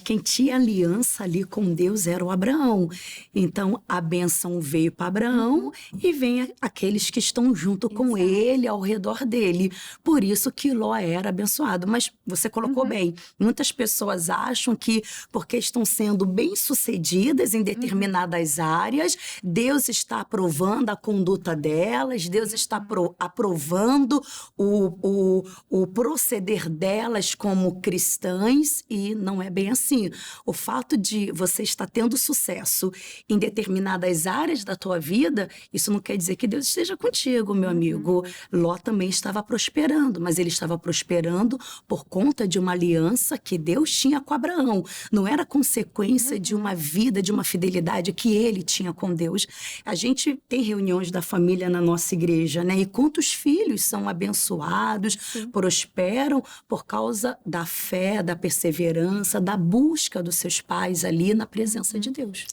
quem tinha aliança ali com Deus era o Abraão. Então, a bênção veio para Abraão e vem aqueles que estão junto com ele, ao redor dele. Por isso que Ló era abençoado. Mas você colocou bem, muitas pessoas acham que porque estão sendo bem-sucedidas em determinadas áreas, Deus está aprovando a conduta delas, Deus está aprovando o proceder delas como cristãs, e não é bem assim. O fato de você estar tendo sucesso em determinadas áreas da tua vida, isso não quer dizer que Deus esteja contigo, meu amigo. Ló também estava prosperando, mas ele estava prosperando por conta de uma aliança que Deus tinha com Abraão. Não era consequência de uma vida, de uma fidelidade que ele tinha com Deus. A gente tem reuniões da família na nossa igreja, né? E quantos filhos são abençoados, prosperam por causa da fé, da perseverança, da busca dos seus pais ali na presença de Deus.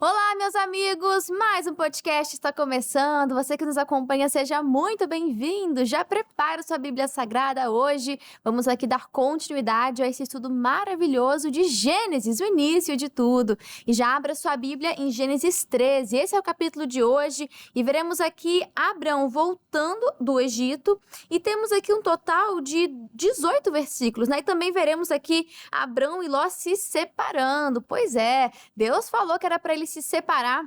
Olá, meus amigos! Mais um podcast está começando. Você que nos acompanha, seja muito bem-vindo. Já prepara sua Bíblia Sagrada hoje. Vamos aqui dar continuidade a esse estudo maravilhoso de Gênesis, o início de tudo. E já abra sua Bíblia em Gênesis 13. Esse é o capítulo de hoje. E veremos aqui Abraão voltando do Egito. E temos aqui um total de 18 versículos, né? E também veremos aqui Abraão e Ló se separando. Pois é, Deus falou que era para ele se separar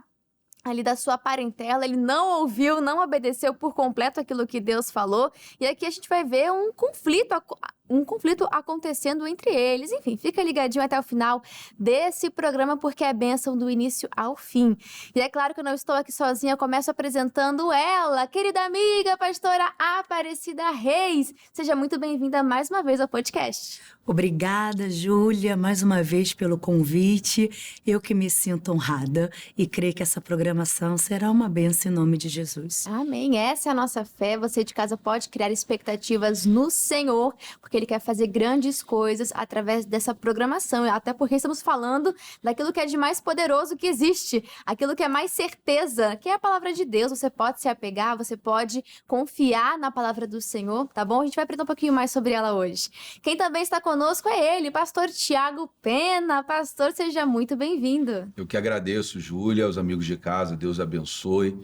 ali da sua parentela, ele não ouviu, não obedeceu por completo aquilo que Deus falou, e aqui a gente vai ver um conflito acontecendo entre eles. Enfim, fica ligadinho até o final desse programa, porque é bênção do início ao fim. E é claro que eu não estou aqui sozinha, eu começo apresentando ela, querida amiga, pastora Aparecida Reis. Seja muito bem-vinda mais uma vez ao podcast. Obrigada, Júlia, mais uma vez pelo convite. Eu que me sinto honrada e creio que essa programação será uma bênção em nome de Jesus. Amém. Essa é a nossa fé. Você de casa pode criar expectativas no Senhor, porque Ele quer fazer grandes coisas através dessa programação. Até porque estamos falando daquilo que é de mais poderoso que existe, aquilo que é mais certeza, que é a palavra de Deus. Você pode se apegar, você pode confiar na palavra do Senhor, tá bom? A gente vai aprender um pouquinho mais sobre ela hoje. Quem também está conosco é ele, pastor Tiago Pena. Pastor, seja muito bem-vindo. Eu que agradeço, Júlia, os amigos de casa, Deus abençoe,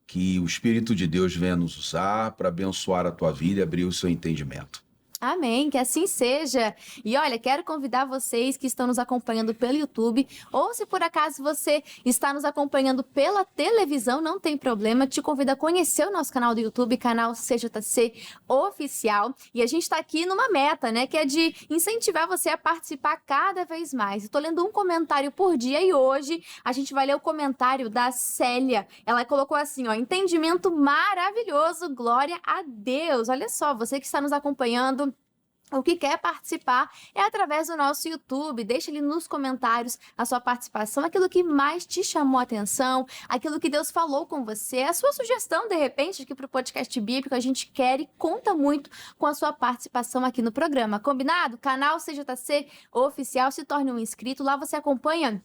que o Espírito de Deus venha nos usar para abençoar a tua vida e abrir o seu entendimento. Amém, que assim seja. E olha, quero convidar vocês que estão nos acompanhando pelo YouTube, ou se por acaso você está nos acompanhando pela televisão, não tem problema, te convido a conhecer o nosso canal do YouTube, canal CJC Oficial. E a gente está aqui numa meta, né, que é de incentivar você a participar cada vez mais. Estou lendo um comentário por dia e hoje a gente vai ler o comentário da Célia. Ela colocou assim, ó, entendimento maravilhoso, glória a Deus. Olha só, você que está nos acompanhando, o que quer participar é através do nosso YouTube. Deixa ali nos comentários a sua participação, aquilo que mais te chamou a atenção, aquilo que Deus falou com você, a sua sugestão, de repente, aqui para o podcast bíblico. A gente quer e conta muito com a sua participação aqui no programa. Combinado? Canal CJC Oficial, se torne um inscrito. Lá você acompanha.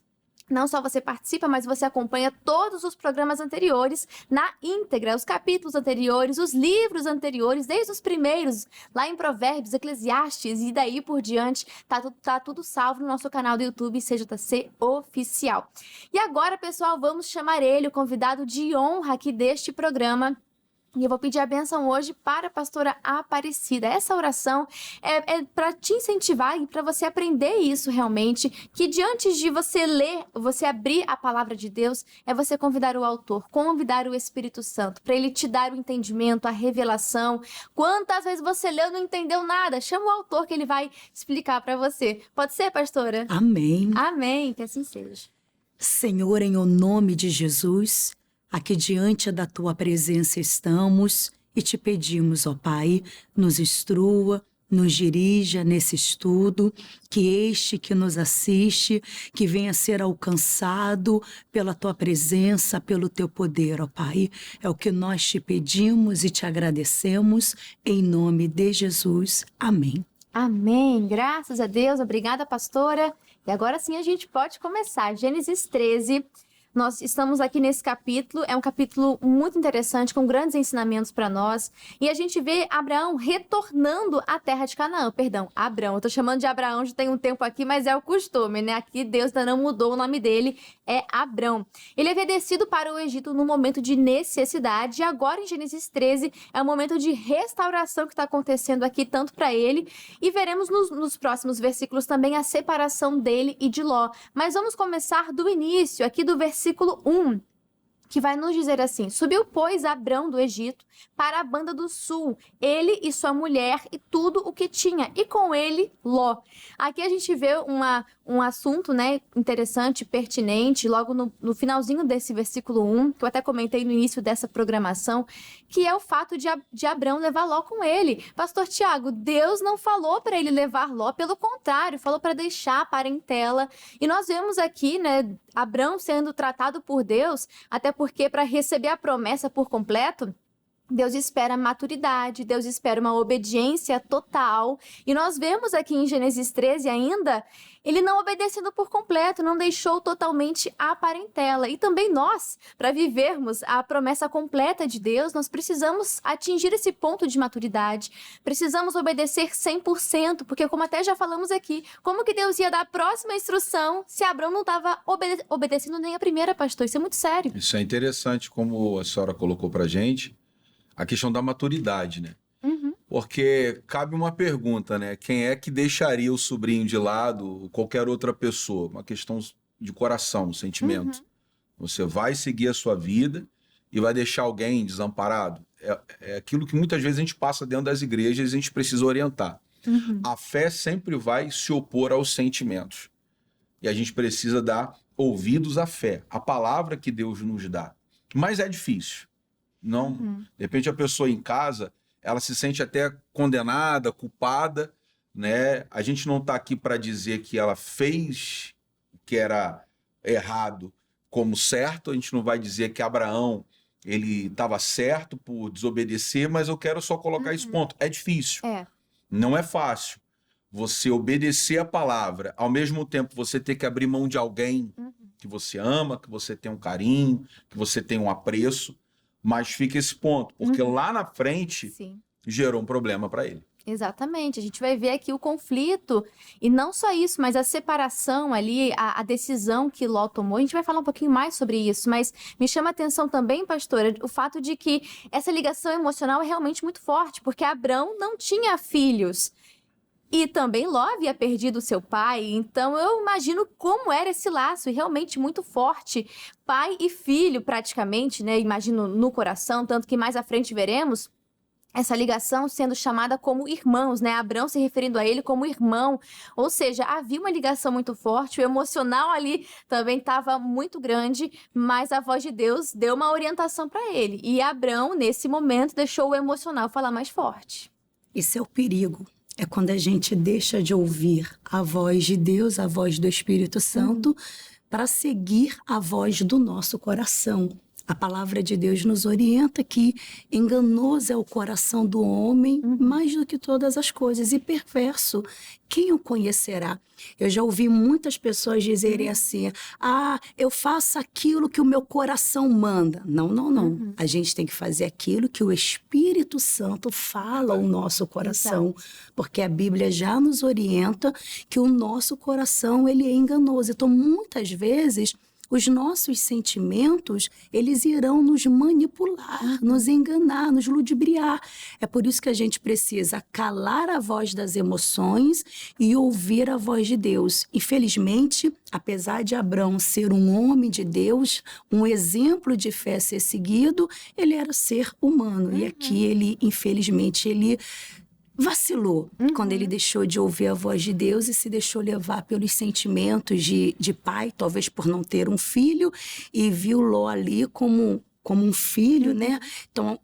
Não só você participa, mas você acompanha todos os programas anteriores na íntegra, os capítulos anteriores, os livros anteriores, desde os primeiros, lá em Provérbios, Eclesiastes e daí por diante, tá tudo salvo no nosso canal do YouTube CJC Oficial. E agora, pessoal, vamos chamar ele, o convidado de honra aqui deste programa. E eu vou pedir a bênção hoje para a pastora Aparecida. Essa oração é para te incentivar e para você aprender isso realmente, que diante de você ler, você abrir a palavra de Deus, é você convidar o autor, convidar o Espírito Santo, para ele te dar o entendimento, a revelação. Quantas vezes você leu e não entendeu nada? Chama o autor que ele vai explicar para você. Pode ser, pastora? Amém. Amém, que assim seja. Senhor, em o nome de Jesus, aqui diante da tua presença estamos e te pedimos, ó Pai, nos instrua, nos dirija nesse estudo, que este que nos assiste, que venha ser alcançado pela tua presença, pelo teu poder, ó Pai. É o que nós te pedimos e te agradecemos, em nome de Jesus. Amém. Amém. Graças a Deus. Obrigada, pastora. E agora sim a gente pode começar. Gênesis 13. Nós estamos aqui nesse capítulo, é um capítulo muito interessante, com grandes ensinamentos para nós. E a gente vê Abraão retornando à terra de Canaã. Perdão, Abrão. Eu tô chamando de Abraão já tem um tempo aqui, mas é o costume, né? Aqui Deus ainda não mudou o nome dele, é Abrão. Ele havia descido para o Egito no momento de necessidade, e agora em Gênesis 13 é um momento de restauração que está acontecendo aqui, tanto para ele, e veremos nos próximos versículos também a separação dele e de Ló. Mas vamos começar do início, aqui do versículo 1, que vai nos dizer assim: subiu, pois, Abrão do Egito para a banda do sul, ele e sua mulher e tudo o que tinha, e com ele Ló. Aqui a gente vê um assunto, né, interessante, pertinente, logo no finalzinho desse versículo 1, que eu até comentei no início dessa programação, que é o fato de Abrão levar Ló com ele. Pastor Tiago, Deus não falou para ele levar Ló, pelo contrário, falou para deixar a parentela. E nós vemos aqui, né, Abrão sendo tratado por Deus, até porque para receber a promessa por completo, Deus espera maturidade, Deus espera uma obediência total. E nós vemos aqui em Gênesis 13 ainda, ele não obedecendo por completo, não deixou totalmente a parentela. E também nós, para vivermos a promessa completa de Deus, nós precisamos atingir esse ponto de maturidade. Precisamos obedecer 100%, porque como até já falamos aqui, como que Deus ia dar a próxima instrução se Abrão não estava obedecendo nem a primeira, pastor? Isso é muito sério. Isso é interessante, como a senhora colocou pra gente, a questão da maturidade, né? Uhum. Porque cabe uma pergunta, né? Quem é que deixaria o sobrinho de lado ou qualquer outra pessoa? Uma questão de coração, sentimento. Você vai seguir a sua vida e vai deixar alguém desamparado? É aquilo que muitas vezes a gente passa dentro das igrejas e a gente precisa orientar. A fé sempre vai se opor aos sentimentos. E a gente precisa dar ouvidos à fé, à palavra que Deus nos dá. Mas é difícil. Não, de repente a pessoa em casa, ela se sente até condenada, culpada, né? A gente não está aqui para dizer que ela fez o que era errado como certo, a gente não vai dizer que Abraão, ele estava certo por desobedecer, mas eu quero só colocar esse ponto. É difícil, não é fácil você obedecer a palavra, ao mesmo tempo você ter que abrir mão de alguém que você ama, que você tem um carinho, que você tem um apreço. Mas fica esse ponto, porque lá na frente gerou um problema para ele. Exatamente, a gente vai ver aqui o conflito, e não só isso, mas a separação ali, a decisão que Ló tomou. A gente vai falar um pouquinho mais sobre isso, mas me chama a atenção também, pastora, o fato de que essa ligação emocional é realmente muito forte, porque Abrão não tinha filhos. E também Ló havia perdido seu pai, então eu imagino como era esse laço, e realmente muito forte. Pai e filho, praticamente, né? Imagino no coração, tanto que mais à frente veremos essa ligação sendo chamada como irmãos, né? Abrão se referindo a ele como irmão. Ou seja, havia uma ligação muito forte, o emocional ali também estava muito grande, mas a voz de Deus deu uma orientação para ele. E Abrão, nesse momento, deixou o emocional falar mais forte. Esse é o perigo. É quando a gente deixa de ouvir a voz de Deus, a voz do Espírito Santo, para seguir a voz do nosso coração. A palavra de Deus nos orienta que enganoso é o coração do homem mais do que todas as coisas, e perverso. Quem o conhecerá? Eu já ouvi muitas pessoas dizerem assim: eu faço aquilo que o meu coração manda. Não. A gente tem que fazer aquilo que o Espírito Santo fala ao nosso coração. Exato. Porque a Bíblia já nos orienta que o nosso coração, ele é enganoso. Então, muitas vezes, os nossos sentimentos, eles irão nos manipular, nos enganar, nos ludibriar. É por isso que a gente precisa calar a voz das emoções e ouvir a voz de Deus. Infelizmente, apesar de Abrão ser um homem de Deus, um exemplo de fé a ser seguido, ele era ser humano. E aqui ele, infelizmente, ele vacilou quando ele deixou de ouvir a voz de Deus e se deixou levar pelos sentimentos de pai, talvez por não ter um filho, e viu Ló ali como um filho, né? Então,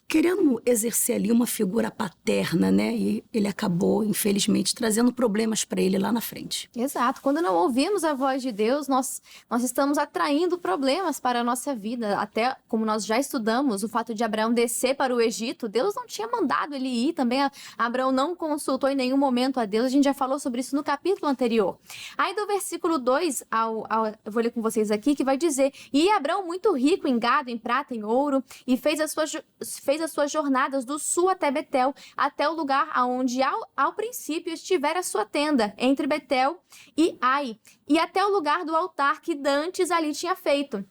querendo exercer ali uma figura paterna, né? E ele acabou, infelizmente, trazendo problemas para ele lá na frente. Exato. Quando não ouvimos a voz de Deus, nós estamos atraindo problemas para a nossa vida. Até como nós já estudamos, o fato de Abraão descer para o Egito, Deus não tinha mandado ele ir. Também Abraão não consultou em nenhum momento a Deus. A gente já falou sobre isso no capítulo anterior. Aí do versículo 2, eu vou ler com vocês aqui, que vai dizer: E Abraão, muito rico em gado, em prata, em ouro, e fez as suas jornadas do sul até Betel, até o lugar aonde ao princípio estivera a sua tenda, entre Betel e Ai, e até o lugar do altar que dantes ali tinha feito.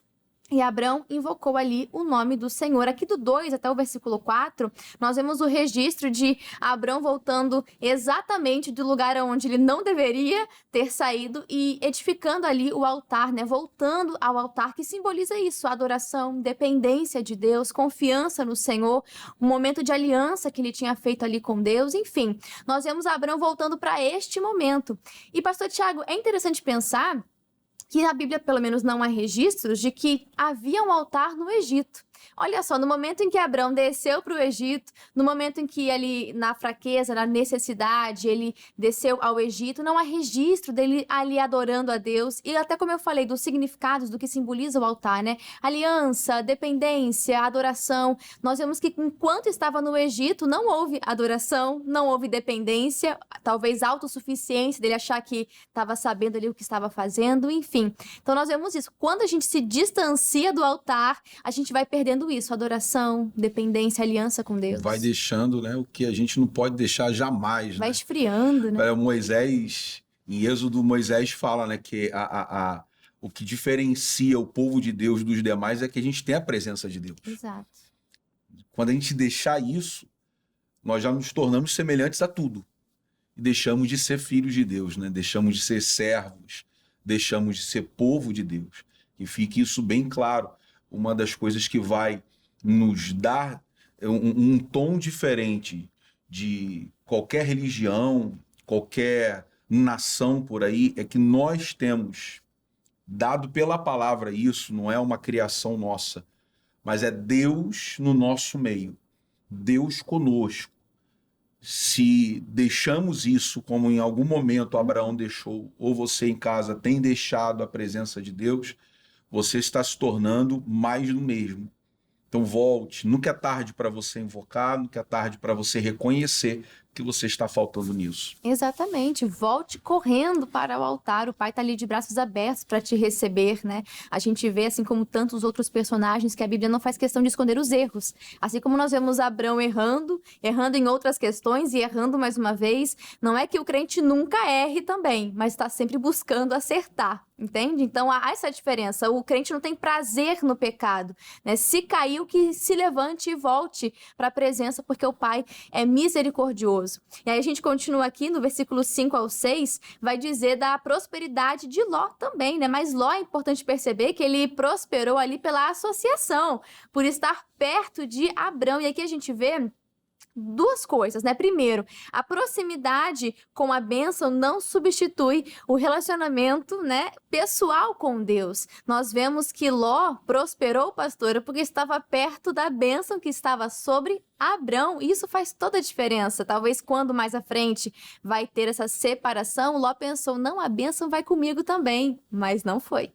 E Abraão invocou ali o nome do Senhor. Aqui do 2 até o versículo 4, nós vemos o registro de Abraão voltando exatamente do lugar onde ele não deveria ter saído e edificando ali o altar, né? Voltando ao altar, que simboliza isso: a adoração, dependência de Deus, confiança no Senhor, um momento de aliança que ele tinha feito ali com Deus. Enfim, nós vemos Abraão voltando para este momento. E, pastor Tiago, é interessante pensar que na Bíblia, pelo menos, não há registros de que havia um altar no Egito. Olha só, no momento em que Abraão desceu para o Egito, no momento em que ali, na fraqueza, na necessidade, ele desceu ao Egito, não há registro dele ali adorando a Deus. E até como eu falei, dos significados do que simboliza o altar, né? Aliança, dependência, adoração. Nós vemos que enquanto estava no Egito, não houve adoração, não houve dependência, talvez autossuficiência dele achar que estava sabendo ali o que estava fazendo, enfim. Então nós vemos isso. Quando a gente se distancia do altar, a gente vai perdendo isso: adoração, dependência, aliança com Deus. Vai deixando, né, o que a gente não pode deixar jamais. Vai né? esfriando, né? Moisés, em Êxodo, Moisés fala, né, que o que diferencia o povo de Deus dos demais é que a gente tem a presença de Deus. Exato. Quando a gente deixar isso, nós já nos tornamos semelhantes a tudo. E deixamos de ser filhos de Deus, né? Deixamos de ser servos, deixamos de ser povo de Deus. E fique isso bem claro. Uma das coisas que vai nos dar um tom diferente de qualquer religião, qualquer nação por aí, é que nós temos dado pela palavra isso, não é uma criação nossa, mas é Deus no nosso meio, Deus conosco. Se deixamos isso, como em algum momento Abraão deixou, ou você em casa tem deixado a presença de Deus, você está se tornando mais do mesmo. Então volte, nunca é tarde para você invocar, nunca é tarde para você reconhecer que você está faltando nisso. Exatamente, volte correndo para o altar, o Pai está ali de braços abertos para te receber, né? A gente vê, assim como tantos outros personagens, que a Bíblia não faz questão de esconder os erros. Assim como nós vemos Abraão errando em outras questões e errando mais uma vez, não é que o crente nunca erre também, mas está sempre buscando acertar. Entende? Então há essa diferença. O crente não tem prazer no pecado, né? Se caiu, que se levante e volte para a presença, porque o Pai é misericordioso. E aí a gente continua aqui no versículo 5 ao 6, vai dizer da prosperidade de Ló também, né? Mas Ló, é importante perceber que ele prosperou ali pela associação, por estar perto de Abrão. E aqui a gente vê duas coisas, né? Primeiro, a proximidade com a bênção não substitui o relacionamento, né, pessoal com Deus. Nós vemos que Ló prosperou, pastora, porque estava perto da bênção que estava sobre Abrão. Isso faz toda a diferença. Talvez quando mais à frente vai ter essa separação, Ló pensou: não, a bênção vai comigo também, mas não foi.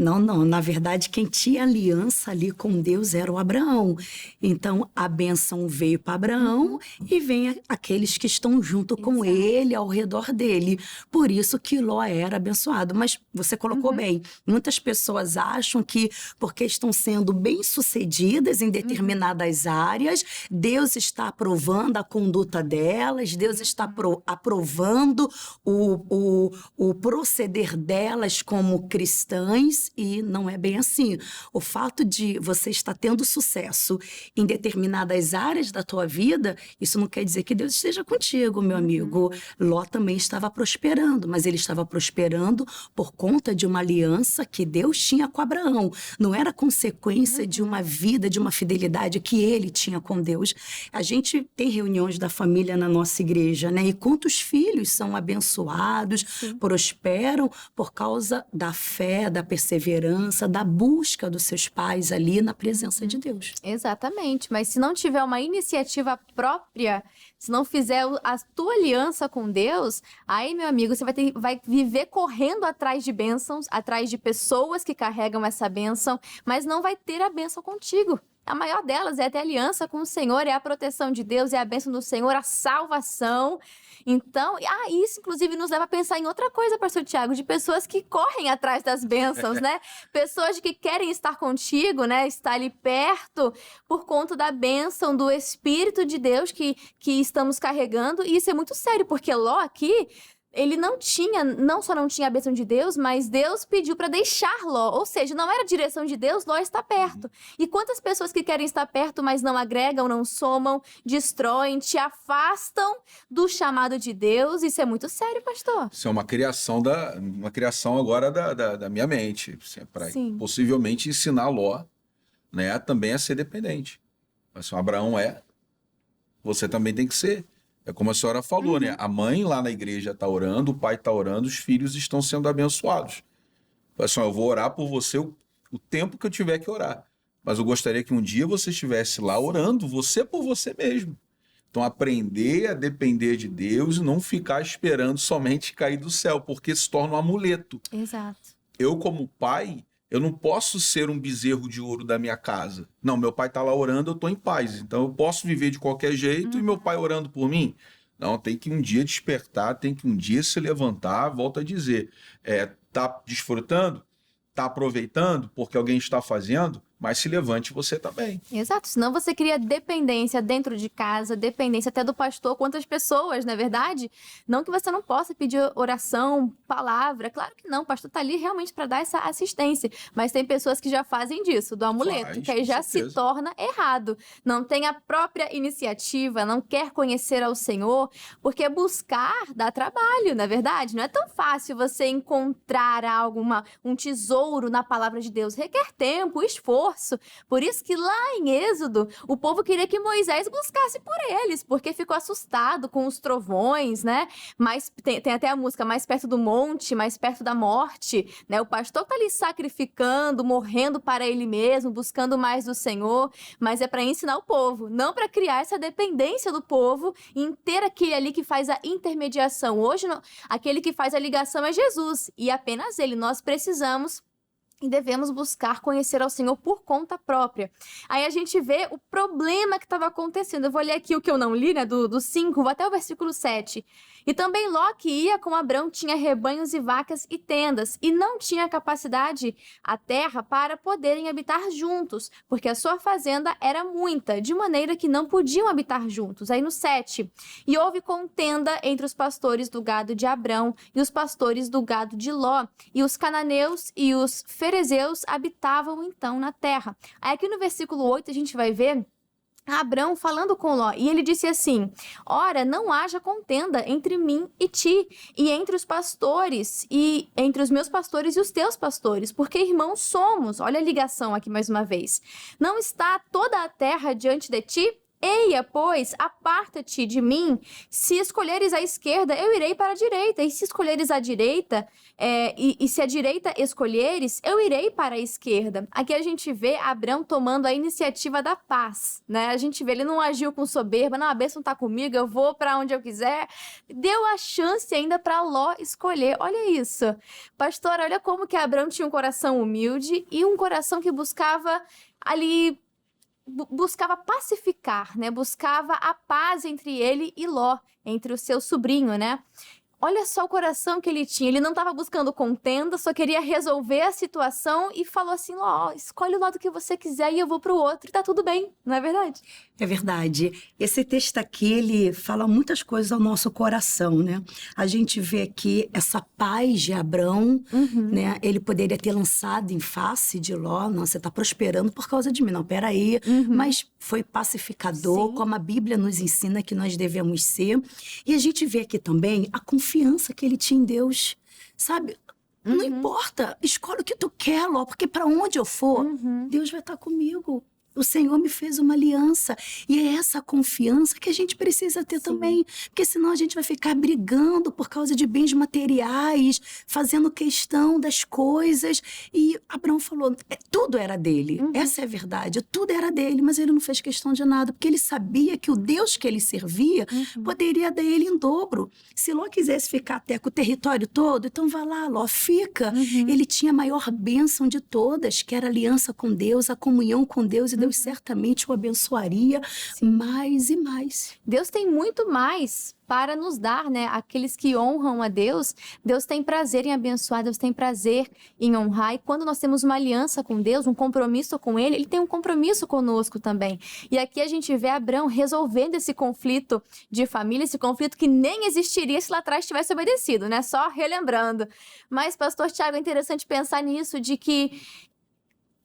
Não, na verdade, quem tinha aliança ali com Deus era o Abraão. Então, a bênção veio para Abraão e vem aqueles que estão junto com ele, ao redor dele. Por isso que Ló era abençoado. Mas você colocou bem, muitas pessoas acham que porque estão sendo bem-sucedidas em determinadas áreas, Deus está aprovando a conduta delas, Deus está aprovando o proceder delas como cristãs. E não é bem assim. O fato de você estar tendo sucesso em determinadas áreas da tua vida, isso não quer dizer que Deus esteja contigo, meu amigo. Ló também estava prosperando, mas ele estava prosperando por conta de uma aliança que Deus tinha com Abraão. Não era consequência de uma vida, de uma fidelidade que ele tinha com Deus. A gente tem reuniões da família na nossa igreja, né? E quantos filhos são abençoados, prosperam por causa da fé, da perseverança, perseverança, da busca dos seus pais ali na presença de Deus. Exatamente, mas se não tiver uma iniciativa própria, se não fizer a tua aliança com Deus, aí, meu amigo, você vai viver correndo atrás de bênçãos, atrás de pessoas que carregam essa bênção, mas não vai ter a bênção contigo. A maior delas é ter aliança com o Senhor, é a proteção de Deus, é a bênção do Senhor, a salvação. Então, isso inclusive nos leva a pensar em outra coisa, pastor Tiago, de pessoas que correm atrás das bênçãos, né? Pessoas que querem estar contigo, né? Estar ali perto por conta da bênção do Espírito de Deus que estamos carregando. E isso é muito sério, porque Ló aqui, ele não só não tinha a bênção de Deus, mas Deus pediu para deixar Ló. Ou seja, não era a direção de Deus, Ló está perto. E quantas pessoas que querem estar perto, mas não agregam, não somam, destroem, te afastam do chamado de Deus? Isso é muito sério, pastor. Isso é uma criação agora da minha mente, para possivelmente ensinar Ló, né, também a ser dependente. Assim, Abraão você também tem que ser. É como a senhora falou, né? A mãe lá na igreja está orando, o pai está orando, os filhos estão sendo abençoados. Assim, eu vou orar por você o tempo que eu tiver que orar. Mas eu gostaria que um dia você estivesse lá orando, você por você mesmo. Então, aprender a depender de Deus e não ficar esperando somente cair do céu, porque se torna um amuleto. Exato. Eu, como pai, eu não posso ser um bezerro de ouro da minha casa. Não, meu pai está lá orando, eu estou em paz. Então eu posso viver de qualquer jeito e meu pai orando por mim? Não, tem que um dia despertar, tem que um dia se levantar, volto a dizer. Tá desfrutando? Tá aproveitando porque alguém está fazendo? Mas se levante você também. Exato, senão você cria dependência dentro de casa, dependência até do pastor, quantas pessoas, não é verdade? Não que você não possa pedir oração, palavra, claro que não, o pastor está ali realmente para dar essa assistência, mas tem pessoas que já fazem disso, do amuleto, que aí já se torna errado, não tem a própria iniciativa, não quer conhecer ao Senhor, porque buscar dá trabalho, não é verdade? Não é tão fácil você encontrar algo, um tesouro na palavra de Deus, requer tempo, esforço. Por isso que lá em Êxodo, o povo queria que Moisés buscasse por eles, porque ficou assustado com os trovões, né? Mas tem até a música mais perto do monte, mais perto da morte, né? O pastor tá ali sacrificando, morrendo para ele mesmo, buscando mais do Senhor, mas é para ensinar o povo, não para criar essa dependência do povo em ter aquele ali que faz a intermediação. Hoje, aquele que faz a ligação é Jesus, e apenas ele. Nós precisamos e devemos buscar conhecer ao Senhor por conta própria. Aí a gente vê o problema que estava acontecendo. Eu vou ler aqui o que eu não li, né, do 5, vou até o versículo 7. E também Ló, que ia com Abrão, tinha rebanhos e vacas e tendas, e não tinha capacidade a terra para poderem habitar juntos, porque a sua fazenda era muita, de maneira que não podiam habitar juntos. Aí no 7, e houve contenda entre os pastores do gado de Abrão e os pastores do gado de Ló, e os cananeus e os ferezeus habitavam então na terra. Aí aqui no versículo 8 a gente vai ver Abrão falando com Ló, e ele disse assim: ora, não haja contenda entre mim e ti, e entre os pastores, e entre os meus pastores e os teus pastores, porque irmãos somos. Olha a ligação aqui mais uma vez. Não está toda a terra diante de ti? Eia, pois, aparta-te de mim. Se escolheres a esquerda, eu irei para a direita. E se escolheres a direita, e se a direita escolheres, eu irei para a esquerda. Aqui a gente vê Abrão tomando a iniciativa da paz, né? A gente vê, ele não agiu com soberba, não, a bênção está comigo, eu vou para onde eu quiser. Deu a chance ainda para Ló escolher. Olha isso. Pastor, olha como que Abrão tinha um coração humilde e um coração que buscava ali... buscava pacificar, né? Buscava a paz entre ele e Ló, entre o seu sobrinho, né? Olha só o coração que ele tinha. Ele não estava buscando contenda, só queria resolver a situação e falou assim: Ló, escolhe o lado que você quiser e eu vou pro outro. E tá tudo bem, não é verdade? É verdade. Esse texto aqui, ele fala muitas coisas ao nosso coração, né? A gente vê aqui essa paz de Abrão, né? Ele poderia ter lançado em face de Ló: não, você tá prosperando por causa de mim. Não, peraí. Mas foi pacificador, como a Bíblia nos ensina que nós devemos ser. E a gente vê aqui também a confiança que ele tinha em Deus, sabe? Não importa, escolhe o que tu quer, Ló, porque para onde eu for, Deus vai estar comigo. O Senhor me fez uma aliança. E é essa confiança que a gente precisa ter também. Porque senão a gente vai ficar brigando por causa de bens materiais, fazendo questão das coisas. E Abraão falou, tudo era dele. Essa é a verdade. Tudo era dele, mas ele não fez questão de nada. Porque ele sabia que o Deus que ele servia poderia dar ele em dobro. Se Ló quisesse ficar até com o território todo, então vai lá, Ló, fica. Ele tinha a maior bênção de todas, que era a aliança com Deus, a comunhão com Deus, e Deus certamente o abençoaria mais e mais. Deus tem muito mais para nos dar, né? Aqueles que honram a Deus, Deus tem prazer em abençoar, Deus tem prazer em honrar. E quando nós temos uma aliança com Deus, um compromisso com Ele, Ele tem um compromisso conosco também. E aqui a gente vê Abraão resolvendo esse conflito de família, esse conflito que nem existiria se lá atrás tivesse obedecido, né? Só relembrando. Mas, pastor Tiago, é interessante pensar nisso, de que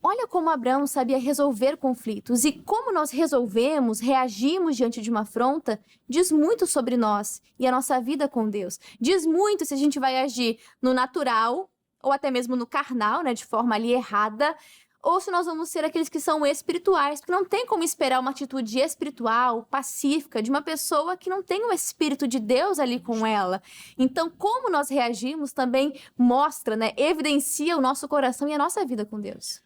olha como Abraão sabia resolver conflitos, e como nós resolvemos, reagimos diante de uma afronta, diz muito sobre nós e a nossa vida com Deus. Diz muito se a gente vai agir no natural ou até mesmo no carnal, né, de forma ali errada, ou se nós vamos ser aqueles que são espirituais, porque não tem como esperar uma atitude espiritual, pacífica, de uma pessoa que não tem o Espírito de Deus ali com ela. Então, como nós reagimos também mostra, né, evidencia o nosso coração e a nossa vida com Deus.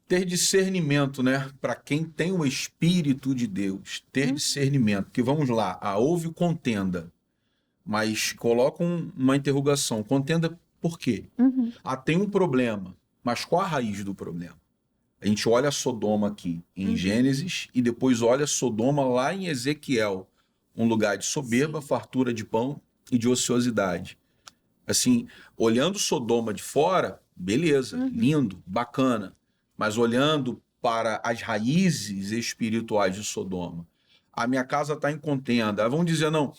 Ter discernimento, né? Para quem tem o Espírito de Deus, ter discernimento. Porque vamos lá, houve contenda, mas colocam uma interrogação. Contenda por quê? Tem um problema, mas qual a raiz do problema? A gente olha Sodoma aqui em Gênesis e depois olha Sodoma lá em Ezequiel, um lugar de soberba, fartura de pão e de ociosidade. Assim, olhando Sodoma de fora, beleza, lindo, bacana. Mas olhando para as raízes espirituais de Sodoma, a minha casa está em contenda. Vamos dizer, não,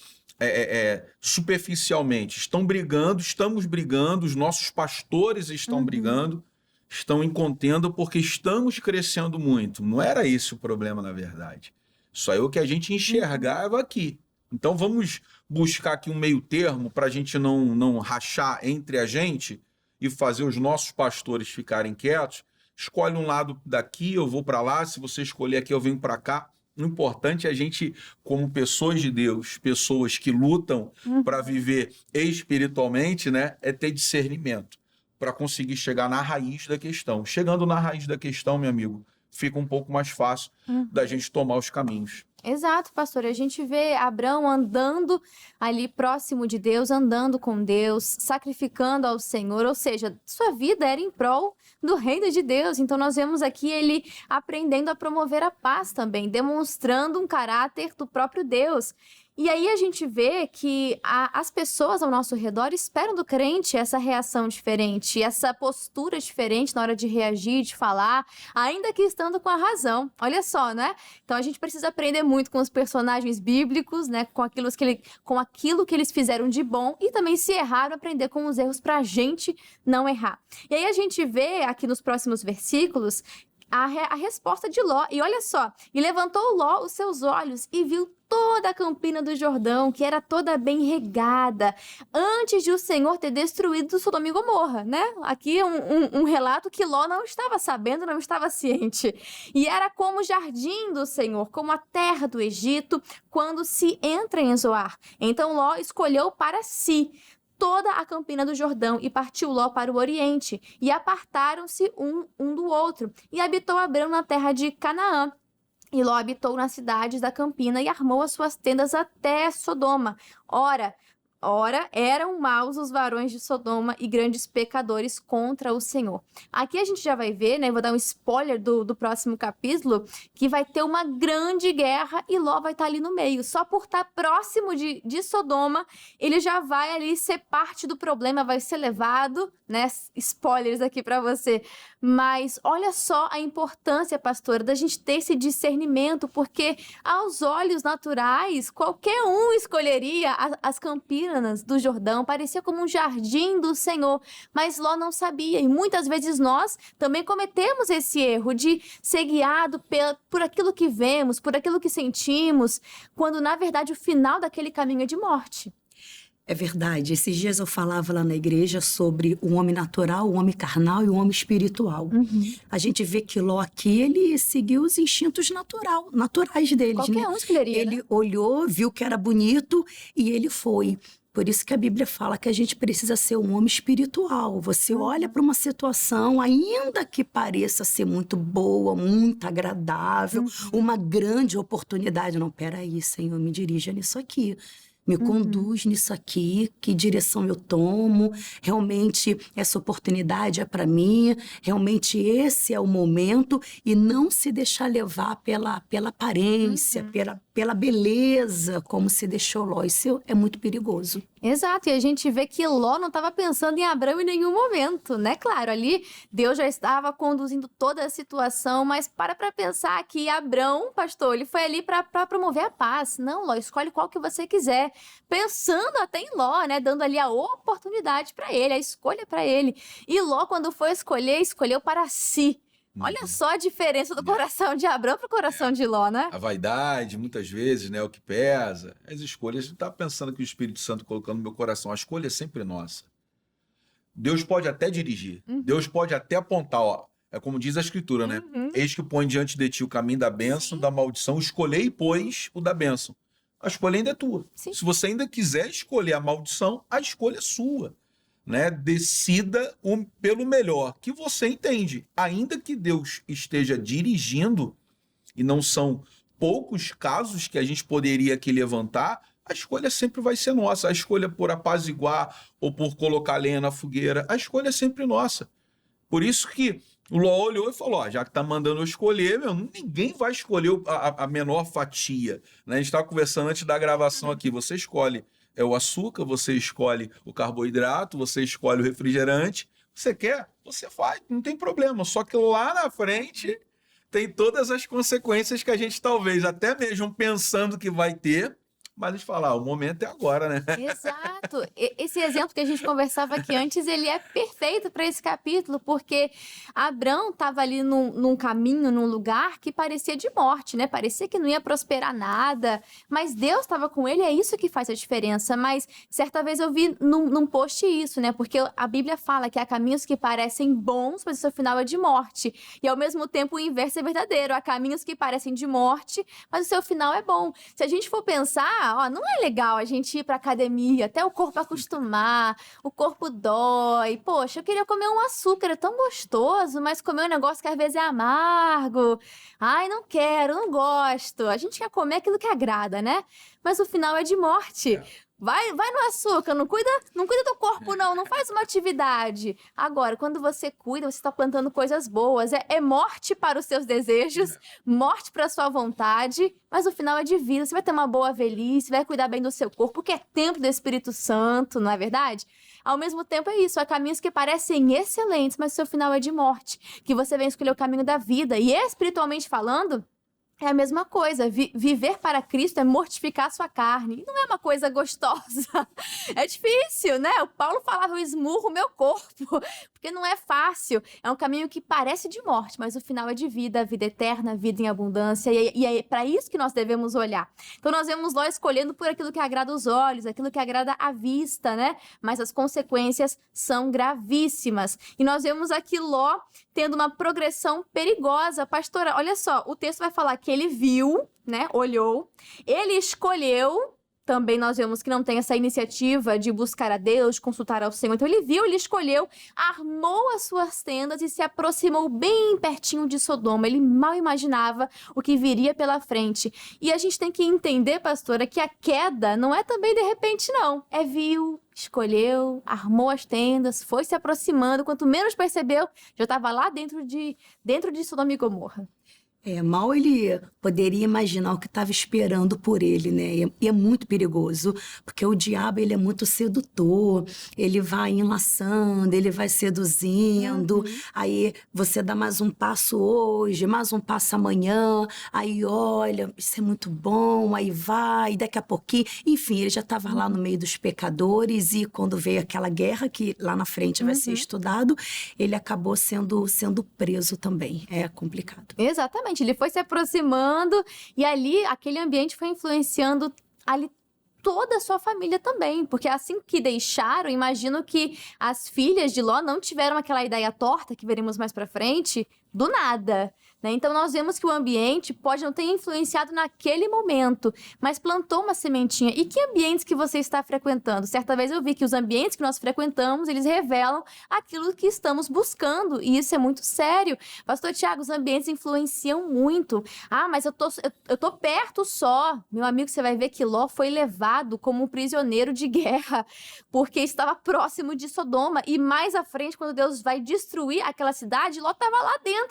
superficialmente, estamos brigando, os nossos pastores estão brigando, estão em contenda porque estamos crescendo muito. Não era esse o problema, na verdade. Só é o que a gente enxergava aqui. Então vamos buscar aqui um meio termo para a gente não rachar entre a gente e fazer os nossos pastores ficarem quietos. Escolhe um lado daqui, eu vou para lá. Se você escolher aqui, eu venho para cá. O importante é a gente, como pessoas de Deus, pessoas que lutam para viver espiritualmente, né, é ter discernimento para conseguir chegar na raiz da questão. Chegando na raiz da questão, meu amigo, fica um pouco mais fácil da gente tomar os caminhos. Exato, pastor. A gente vê Abraão andando ali próximo de Deus, andando com Deus, sacrificando ao Senhor, ou seja, sua vida era em prol do reino de Deus. Então nós vemos aqui ele aprendendo a promover a paz também, demonstrando um caráter do próprio Deus. E aí a gente vê que as pessoas ao nosso redor esperam do crente essa reação diferente, essa postura diferente na hora de reagir, de falar, ainda que estando com a razão. Olha só, né? Então a gente precisa aprender muito com os personagens bíblicos, né? Com aquilo que eles fizeram de bom, e também, se erraram, aprender com os erros para a gente não errar. E aí a gente vê aqui nos próximos versículos a resposta de Ló. E olha só, e levantou Ló os seus olhos e viu toda a campina do Jordão, que era toda bem regada, antes de o Senhor ter destruído Sodoma e Gomorra, né? Aqui um relato que Ló não estava sabendo, não estava ciente. E era como o jardim do Senhor, como a terra do Egito, quando se entra em Zoar. Então Ló escolheu para si toda a campina do Jordão, e partiu Ló para o oriente, e apartaram-se um do outro, e habitou Abrão na terra de Canaã. E Ló habitou nas cidades da campina e armou as suas tendas até Sodoma. Ora, eram maus os varões de Sodoma e grandes pecadores contra o Senhor. Aqui a gente já vai ver, né? Vou dar um spoiler do próximo capítulo, que vai ter uma grande guerra e Ló vai estar ali no meio. Só por estar próximo de Sodoma, ele já vai ali ser parte do problema, vai ser levado, né? Spoilers aqui para você. Mas olha só a importância, pastora, da gente ter esse discernimento, porque aos olhos naturais, qualquer um escolheria as campinas do Jordão, parecia como um jardim do Senhor, mas Ló não sabia, e muitas vezes nós também cometemos esse erro de ser guiado por aquilo que vemos, por aquilo que sentimos, quando na verdade o final daquele caminho é de morte. É verdade. Esses dias eu falava lá na igreja sobre o homem natural, o homem carnal e o homem espiritual. A gente vê que Ló aqui, ele seguiu os instintos naturais deles, né? Qualquer um escolheria, né? Ele olhou, viu que era bonito e ele foi. Por isso que a Bíblia fala que a gente precisa ser um homem espiritual. Você olha para uma situação, ainda que pareça ser muito boa, muito agradável, uma grande oportunidade. Não, peraí, Senhor, me dirija nisso aqui. Me conduz nisso aqui, que direção eu tomo, realmente essa oportunidade é para mim, realmente esse é o momento, e não se deixar levar pela aparência, pela beleza, como se deixou Ló. Isso é muito perigoso. Exato, e a gente vê que Ló não estava pensando em Abrão em nenhum momento, né? Claro, ali Deus já estava conduzindo toda a situação, mas para pensar que Abrão, pastor, ele foi ali para promover a paz. Não, Ló, escolhe qual que você quiser. Pensando até em Ló, né? Dando ali a oportunidade para ele, a escolha para ele. E Ló, quando foi escolher, escolheu para si. Olha só a diferença do coração de Abrão para o coração de Ló, né? A vaidade, muitas vezes, né, é o que pesa. As escolhas, não está pensando que o Espírito Santo colocando no meu coração. A escolha é sempre nossa. Deus pode até dirigir. Deus pode até apontar, ó. É como diz a Escritura, né? Eis que põe diante de ti o caminho da bênção, da maldição. Escolhei, pois, o da bênção. A escolha ainda é tua. Sim. Se você ainda quiser escolher a maldição, a escolha é sua. Né? Decida pelo melhor que você entende. Ainda que Deus esteja dirigindo, e não são poucos casos que a gente poderia aqui levantar, a escolha sempre vai ser nossa. A escolha por apaziguar ou por colocar lenha na fogueira, a escolha é sempre nossa. Por isso que o Ló olhou e falou, ó, já que tá mandando eu escolher, ninguém vai escolher a menor fatia. Né? A gente estava conversando antes da gravação aqui, você escolhe o açúcar, você escolhe o carboidrato, você escolhe o refrigerante, você quer, você faz, não tem problema. Só que lá na frente tem todas as consequências que a gente talvez até mesmo pensando que vai ter, mas a gente fala, o momento é agora, né? Exato. Esse exemplo que a gente conversava aqui antes, ele é perfeito para esse capítulo, porque Abrão estava ali num caminho, num lugar que parecia de morte, né? Parecia que não ia prosperar nada, mas Deus estava com ele, é isso que faz a diferença. Mas certa vez eu vi num post isso, né? Porque a Bíblia fala que há caminhos que parecem bons, mas o seu final é de morte. E ao mesmo tempo o inverso é verdadeiro. Há caminhos que parecem de morte, mas o seu final é bom. Se a gente for pensar, ó, não é legal a gente ir pra academia, até o corpo acostumar, o corpo dói. Poxa, eu queria comer um açúcar, é tão gostoso, mas comer um negócio que às vezes é amargo. Ai, não quero, não gosto. A gente quer comer aquilo que agrada, né? Mas o final é de morte. Vai no açúcar, não cuida do corpo, não faz uma atividade. Agora, quando você cuida, você está plantando coisas boas. É morte para os seus desejos, morte para a sua vontade, mas o final é de vida. Você vai ter uma boa velhice, vai cuidar bem do seu corpo, porque é tempo do Espírito Santo, não é verdade? Ao mesmo tempo é isso, há caminhos que parecem excelentes, mas o seu final é de morte. Que você vem escolher o caminho da vida. E espiritualmente falando, é a mesma coisa. Viver para Cristo é mortificar a sua carne. E não é uma coisa gostosa. É difícil, né? O Paulo falava, eu esmurro o meu corpo. Porque não é fácil. É um caminho que parece de morte, mas o final é de vida eterna, vida em abundância. E é para isso que nós devemos olhar. Então nós vemos Ló escolhendo por aquilo que agrada os olhos, aquilo que agrada a vista, né? Mas as consequências são gravíssimas. E nós vemos aqui Ló tendo uma progressão perigosa. Pastora, olha só, o texto vai falar que ele viu, né? Olhou, ele escolheu. Também nós vemos que não tem essa iniciativa de buscar a Deus, de consultar ao Senhor. Então ele viu, ele escolheu, armou as suas tendas e se aproximou bem pertinho de Sodoma. Ele mal imaginava o que viria pela frente. E a gente tem que entender, pastora, que a queda não é também de repente, não. É viu, escolheu, armou as tendas, foi se aproximando. Quanto menos percebeu, já estava lá dentro de Sodoma e Gomorra. Mal ele poderia imaginar o que estava esperando por ele, né? E é muito perigoso, porque o diabo, ele é muito sedutor, ele vai enlaçando, ele vai seduzindo, aí você dá mais um passo hoje, mais um passo amanhã, aí olha, isso é muito bom, aí vai, daqui a pouquinho, enfim, ele já estava lá no meio dos pecadores, e quando veio aquela guerra, que lá na frente vai ser estudado, ele acabou sendo preso também. É complicado. Exatamente. Ele foi se aproximando e ali, aquele ambiente foi influenciando ali toda a sua família também, porque assim que deixaram, imagino que as filhas de Ló não tiveram aquela ideia torta, que veremos mais pra frente, do nada, né? Então nós vemos que o ambiente pode não ter influenciado naquele momento, mas plantou uma sementinha. E que ambientes que você está frequentando? Certa vez eu vi que os ambientes que nós frequentamos, eles revelam aquilo que estamos buscando, e isso é muito sério. Pastor Tiago, os ambientes influenciam muito. Ah, mas eu tô perto só. Meu amigo, você vai ver que Ló foi levado como um prisioneiro de guerra, porque estava próximo de Sodoma, e mais à frente, quando Deus vai destruir aquela cidade, Ló estava lá dentro,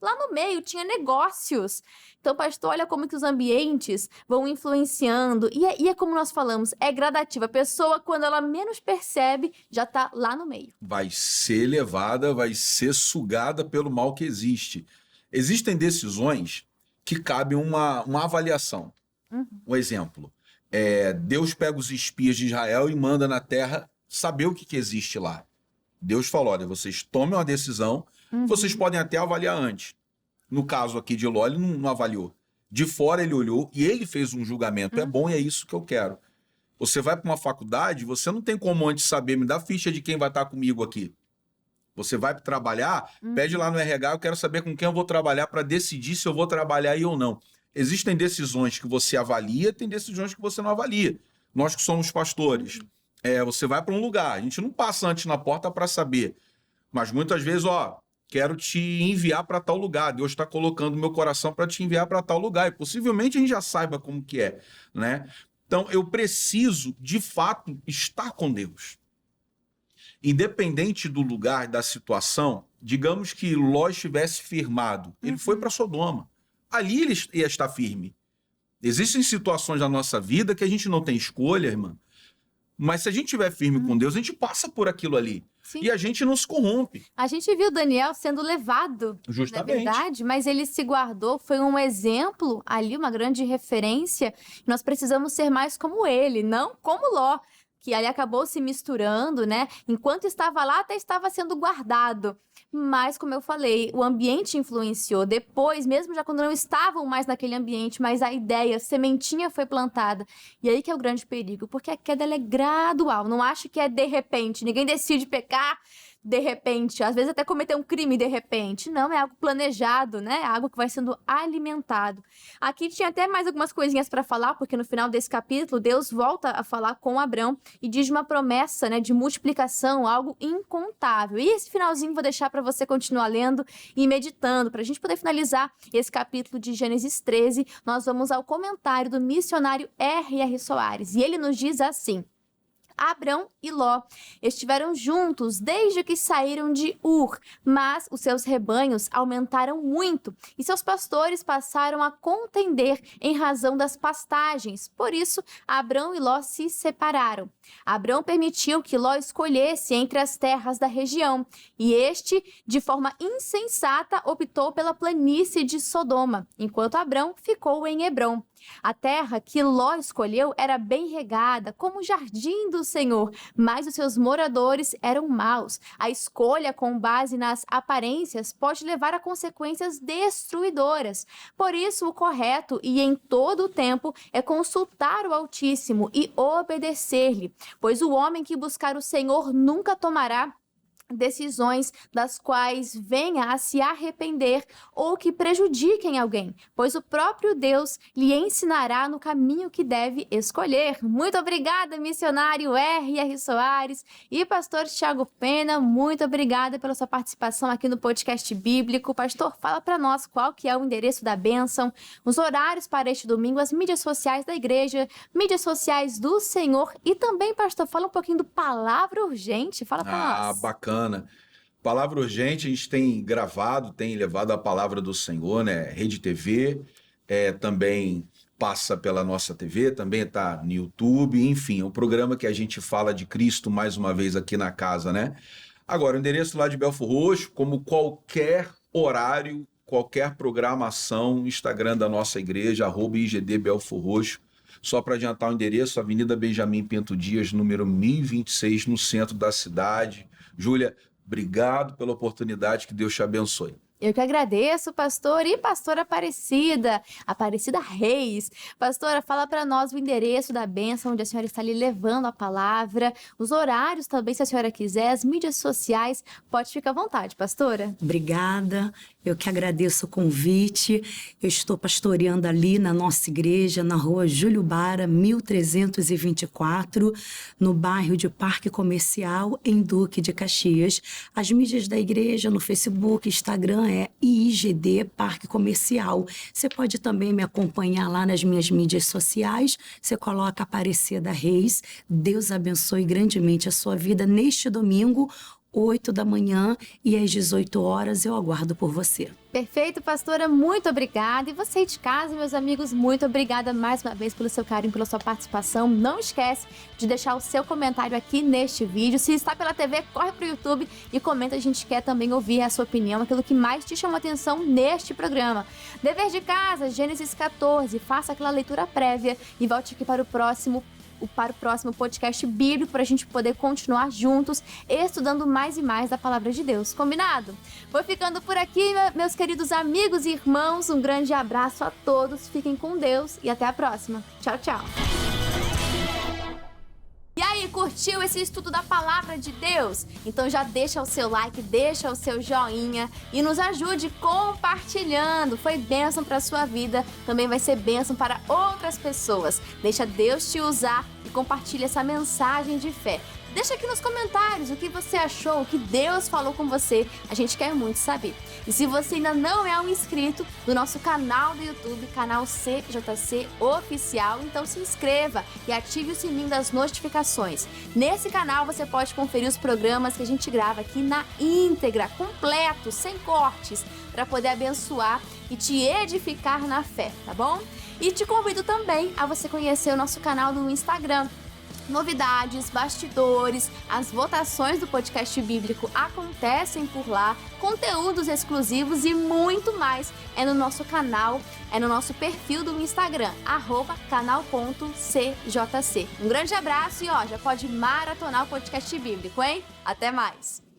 lá no meio, tinha negócios. Então, pastor, olha como que os ambientes vão influenciando. E é como nós falamos, é gradativo. A pessoa, quando ela menos percebe, já está lá no meio. Vai ser levada, vai ser sugada pelo mal que existe. Existem decisões que cabem uma avaliação. Um exemplo, Deus pega os espias de Israel e manda na terra saber o que existe lá. Deus falou, olha, vocês tomem uma decisão, vocês podem até avaliar antes. No caso aqui de Ló, ele não avaliou. De fora ele olhou e ele fez um julgamento. É bom e é isso que eu quero. Você vai para uma faculdade, você não tem como antes saber, me dá ficha de quem vai estar comigo aqui. Você vai trabalhar, pede lá no RH, eu quero saber com quem eu vou trabalhar para decidir se eu vou trabalhar aí ou não. Existem decisões que você avalia, tem decisões que você não avalia. Nós que somos pastores, você vai para um lugar, a gente não passa antes na porta para saber. Mas muitas vezes, quero te enviar para tal lugar. Deus está colocando no meu coração para te enviar para tal lugar. E possivelmente a gente já saiba como que é, né? Então, eu preciso, de fato, estar com Deus. Independente do lugar, da situação, digamos que Ló estivesse firmado. Ele foi para Sodoma. Ali ele ia estar firme. Existem situações na nossa vida que a gente não tem escolha, irmã. Mas se a gente estiver firme com Deus, a gente passa por aquilo ali. Sim. E a gente não se corrompe. A gente viu Daniel sendo levado, Justamente. na verdade, mas ele se guardou, foi um exemplo ali, uma grande referência. Nós precisamos ser mais como ele, não como Ló, que ali acabou se misturando, né? Enquanto estava lá, até estava sendo guardado. Mas, como eu falei, o ambiente influenciou. Depois, mesmo já quando não estavam mais naquele ambiente, mas a ideia, a sementinha foi plantada. E aí que é o grande perigo, porque a queda ela é gradual. Não acho que é de repente. Ninguém decide pecar de repente, às vezes até cometer um crime de repente. Não, é algo planejado, né? É algo que vai sendo alimentado. Aqui tinha até mais algumas coisinhas para falar, porque no final desse capítulo, Deus volta a falar com Abrão e diz uma promessa, né, de multiplicação, algo incontável. E esse finalzinho vou deixar para você continuar lendo e meditando. Para a gente poder finalizar esse capítulo de Gênesis 13, nós vamos ao comentário do missionário R.R. Soares. E ele nos diz assim: Abrão e Ló estiveram juntos desde que saíram de Ur, mas os seus rebanhos aumentaram muito e seus pastores passaram a contender em razão das pastagens. Por isso, Abrão e Ló se separaram. Abrão permitiu que Ló escolhesse entre as terras da região e este, de forma insensata, optou pela planície de Sodoma, enquanto Abrão ficou em Hebrom. A terra que Ló escolheu era bem regada, como o jardim do Senhor, mas os seus moradores eram maus. A escolha com base nas aparências pode levar a consequências destruidoras. Por isso, o correto e em todo o tempo é consultar o Altíssimo e obedecer-lhe, pois o homem que buscar o Senhor nunca tomará decisões das quais venha a se arrepender ou que prejudiquem alguém, pois o próprio Deus lhe ensinará no caminho que deve escolher. Muito obrigada, missionário R.R. Soares e pastor Tiago Pena, muito obrigada pela sua participação aqui no podcast bíblico. Pastor, fala para nós qual que é o endereço da bênção, os horários para este domingo, as mídias sociais da igreja, mídias sociais do Senhor e também, pastor, fala um pouquinho do Palavra Urgente, fala para nós. Bacana. Palavra Urgente, a gente tem gravado, tem levado a palavra do Senhor, né? Rede TV, também passa pela nossa TV, também está no YouTube, enfim, é um programa que a gente fala de Cristo mais uma vez aqui na casa, né? Agora, o endereço lá de Belfor Roxo, como qualquer horário, qualquer programação, Instagram da nossa igreja, @IGD Belfor Roxo. Só para adiantar o endereço, Avenida Benjamin Pinto Dias, número 1026, no centro da cidade. Júlia, obrigado pela oportunidade, que Deus te abençoe. Eu que agradeço, pastor e pastora Aparecida Reis. Pastora, fala para nós o endereço da bênção, onde a senhora está ali levando a palavra, os horários também, se a senhora quiser, as mídias sociais. Pode ficar à vontade, pastora. Obrigada, eu que agradeço o convite. Eu estou pastoreando ali na nossa igreja, na rua Júlio Bara, 1324, no bairro de Parque Comercial, em Duque de Caxias. As mídias da igreja no Facebook, Instagram é IIGD Parque Comercial. Você pode também me acompanhar lá nas minhas mídias sociais. Você coloca Aparecida Reis. Deus abençoe grandemente a sua vida neste domingo, 8 da manhã e às 18 horas eu aguardo por você. Perfeito, pastora, muito obrigada. E você de casa, meus amigos, muito obrigada mais uma vez pelo seu carinho, pela sua participação. Não esquece de deixar o seu comentário aqui neste vídeo. Se está pela TV, corre para o YouTube e comenta. A gente quer também ouvir a sua opinião, aquilo que mais te chamou atenção neste programa. Dever de casa, Gênesis 14. Faça aquela leitura prévia e volte aqui para o próximo podcast bíblico para a gente poder continuar juntos estudando mais e mais da palavra de Deus. Combinado? Vou ficando por aqui, meus queridos amigos e irmãos. Um grande abraço a todos. Fiquem com Deus e até a próxima. Tchau, tchau. E aí, curtiu esse estudo da palavra de Deus? Então já deixa o seu like, deixa o seu joinha e nos ajude compartilhando. Foi bênção para a sua vida, também vai ser bênção para outras pessoas. Deixa Deus te usar e compartilha essa mensagem de fé. Deixa aqui nos comentários o que você achou, o que Deus falou com você. A gente quer muito saber. E se você ainda não é um inscrito do nosso canal do YouTube, canal CJC Oficial, então se inscreva e ative o sininho das notificações. Nesse canal você pode conferir os programas que a gente grava aqui na íntegra, completo, sem cortes, para poder abençoar e te edificar na fé, tá bom? E te convido também a você conhecer o nosso canal do Instagram. Novidades, bastidores, as votações do podcast bíblico acontecem por lá, conteúdos exclusivos e muito mais é no nosso canal, é no nosso perfil do Instagram, @canal.cjc. Um grande abraço e já pode maratonar o podcast bíblico, hein? Até mais!